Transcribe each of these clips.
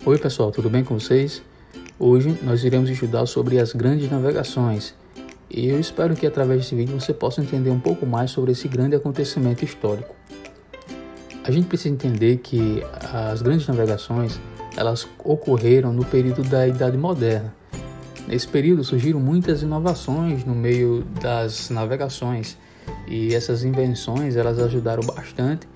Oi pessoal, tudo bem com vocês? Hoje nós iremos estudar sobre as grandes navegações e eu espero que através desse vídeo você possa entender um pouco mais sobre esse grande acontecimento histórico. A gente precisa entender que as grandes navegações elas ocorreram no período da Idade Moderna. Nesse período surgiram muitas inovações no meio das navegações e essas invenções elas ajudaram bastante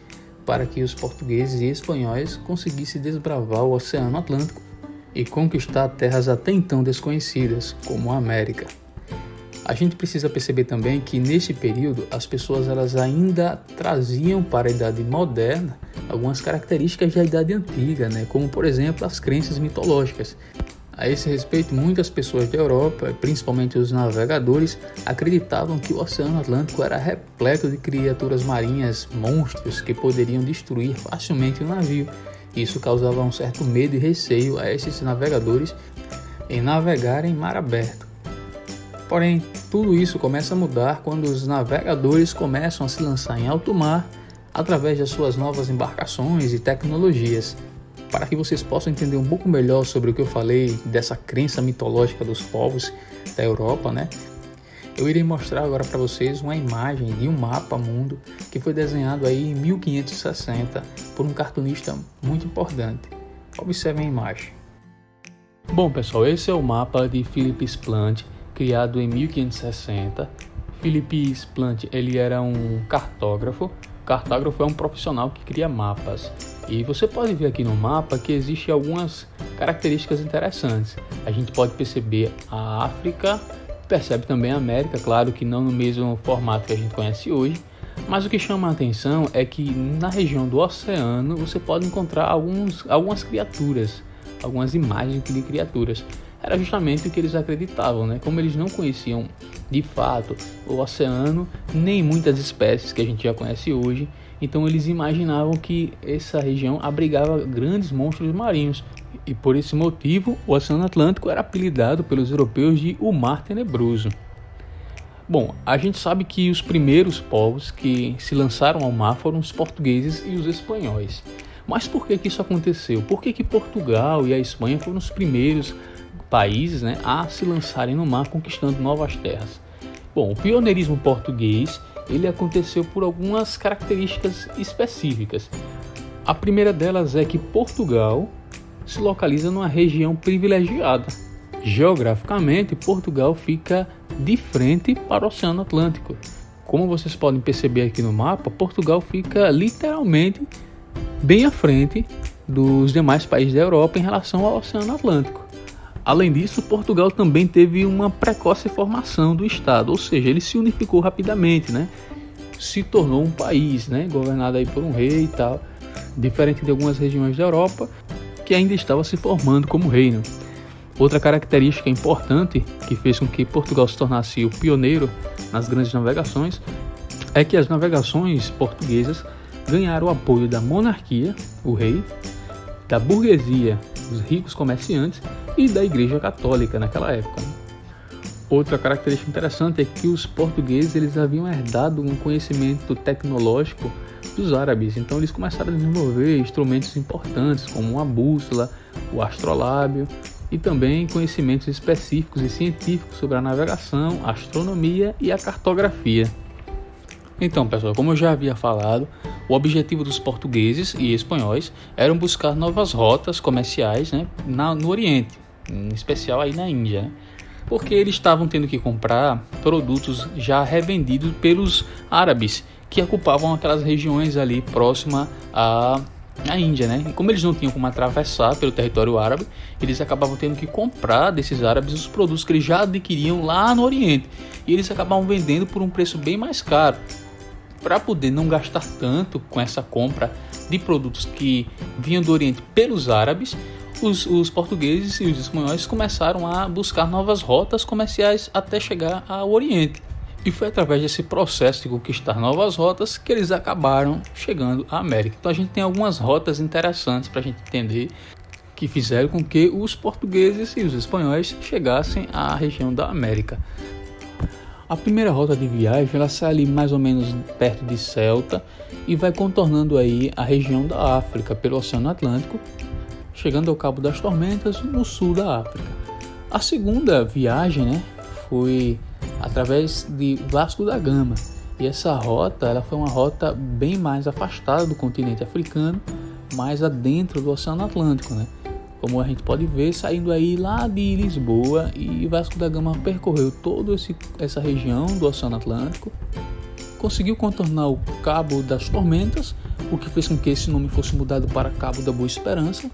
para que os portugueses e espanhóis conseguissem desbravar o Oceano Atlântico e conquistar terras até então desconhecidas, como a América. A gente precisa perceber também que nesse período as pessoas elas ainda traziam para a Idade Moderna algumas características da Idade Antiga, como por exemplo as crenças mitológicas. A esse respeito, muitas pessoas da Europa, principalmente os navegadores, acreditavam que o Oceano Atlântico era repleto de criaturas marinhas, monstros que poderiam destruir facilmente o navio. Isso causava um certo medo e receio a esses navegadores em navegar em mar aberto. Porém, tudo isso começa a mudar quando os navegadores começam a se lançar em alto mar através das suas novas embarcações e tecnologias. Para que vocês possam entender um pouco melhor sobre o que eu falei dessa crença mitológica dos povos da Europa, eu irei mostrar agora para vocês uma imagem de um mapa mundo que foi desenhado aí em 1560 por um cartunista muito importante. Observem a imagem. Bom pessoal, esse é o mapa de Philip Splant, criado em 1560. Philip Splant ele era um cartógrafo. O cartógrafo é um profissional que cria mapas. E você pode ver aqui no mapa que existem algumas características interessantes. A gente pode perceber a África, percebe também a América, claro que não no mesmo formato que a gente conhece hoje. Mas o que chama a atenção é que na região do oceano você pode encontrar algumas criaturas, algumas imagens de criaturas. Era justamente o que eles acreditavam, Como eles não conheciam de fato o oceano, nem muitas espécies que a gente já conhece hoje, então eles imaginavam que essa região abrigava grandes monstros marinhos. E por esse motivo, o Oceano Atlântico era apelidado pelos europeus de o Mar Tenebroso. Bom, a gente sabe que os primeiros povos que se lançaram ao mar foram os portugueses e os espanhóis. Mas por que isso aconteceu? Por que Portugal e a Espanha foram os primeiros países a se lançarem no mar conquistando novas terras? Bom, o pioneirismo português ele aconteceu por algumas características específicas. A primeira delas é que Portugal se localiza numa região privilegiada. Geograficamente, Portugal fica de frente para o Oceano Atlântico. Como vocês podem perceber aqui no mapa, Portugal fica literalmente bem à frente dos demais países da Europa em relação ao Oceano Atlântico. Além disso, Portugal também teve uma precoce formação do Estado, ou seja, ele se unificou rapidamente, Se tornou um país, governado aí por um rei e tal, diferente de algumas regiões da Europa que ainda estava se formando como reino. Outra característica importante que fez com que Portugal se tornasse o pioneiro nas grandes navegações é que as navegações portuguesas ganharam o apoio da monarquia, o rei, da burguesia, os ricos comerciantes e da Igreja Católica naquela época. Outra característica interessante é que os portugueses eles haviam herdado um conhecimento tecnológico dos árabes, então eles começaram a desenvolver instrumentos importantes como a bússola, o astrolábio e também conhecimentos específicos e científicos sobre a navegação, a astronomia e a cartografia. Então, pessoal, como eu já havia falado, o objetivo dos portugueses e espanhóis era buscar novas rotas comerciais no Oriente, em especial aí na Índia, porque eles estavam tendo que comprar produtos já revendidos pelos árabes que ocupavam aquelas regiões ali próximas à Índia, E como eles não tinham como atravessar pelo território árabe, eles acabavam tendo que comprar desses árabes os produtos que eles já adquiriam lá no Oriente e eles acabavam vendendo por um preço bem mais caro. Para poder não gastar tanto com essa compra de produtos que vinham do Oriente pelos árabes, os portugueses e os espanhóis começaram a buscar novas rotas comerciais até chegar ao Oriente. E foi através desse processo de conquistar novas rotas que eles acabaram chegando à América. Então a gente tem algumas rotas interessantes para a gente entender que fizeram com que os portugueses e os espanhóis chegassem à região da América. A primeira rota de viagem ela sai ali mais ou menos perto de Ceuta e vai contornando aí a região da África pelo Oceano Atlântico chegando ao Cabo das Tormentas, no sul da África. A segunda viagem, foi através de Vasco da Gama, e essa rota ela foi uma rota bem mais afastada do continente africano, mais adentro do Oceano Atlântico, Como a gente pode ver, saindo aí lá de Lisboa, e Vasco da Gama percorreu toda essa região do Oceano Atlântico, conseguiu contornar o Cabo das Tormentas, o que fez com que esse nome fosse mudado para Cabo da Boa Esperança.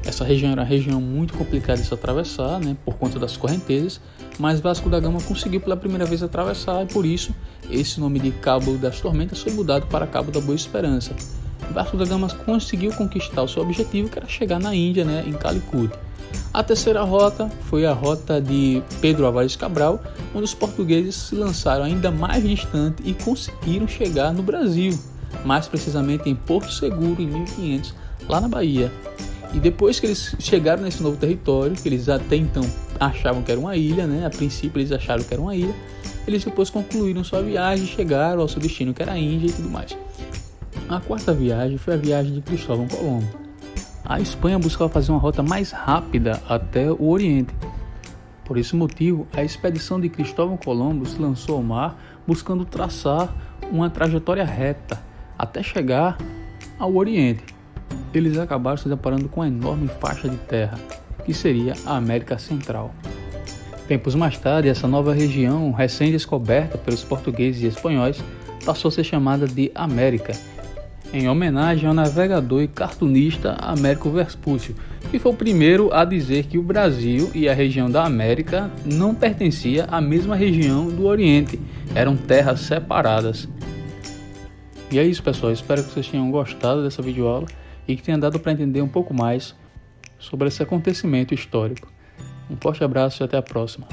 Essa região era uma região muito complicada de se atravessar, por conta das correntezas, mas Vasco da Gama conseguiu pela primeira vez atravessar, e por isso esse nome de Cabo das Tormentas foi mudado para Cabo da Boa Esperança. Vasco da Gama conseguiu conquistar o seu objetivo, que era chegar na Índia, em Calicut. A terceira rota foi a rota de Pedro Álvares Cabral, onde os portugueses se lançaram ainda mais distante e conseguiram chegar no Brasil, mais precisamente em Porto Seguro, em 1500, lá na Bahia. E depois que eles chegaram nesse novo território, que eles até então achavam que era uma ilha, a princípio eles acharam que era uma ilha, eles depois concluíram sua viagem e chegaram ao seu destino, que era a Índia e tudo mais. A quarta viagem foi a viagem de Cristóvão Colombo. A Espanha buscava fazer uma rota mais rápida até o Oriente. Por esse motivo, a expedição de Cristóvão Colombo se lançou ao mar buscando traçar uma trajetória reta até chegar ao Oriente. Eles acabaram se deparando com uma enorme faixa de terra, que seria a América Central. Tempos mais tarde, essa nova região, recém-descoberta pelos portugueses e espanhóis, passou a ser chamada de América, em homenagem ao navegador e cartunista Américo Vespúcio, que foi o primeiro a dizer que o Brasil e a região da América não pertenciam à mesma região do Oriente, eram terras separadas. E é isso, pessoal, espero que vocês tenham gostado dessa videoaula e que tenha dado para entender um pouco mais sobre esse acontecimento histórico. Um forte abraço e até a próxima.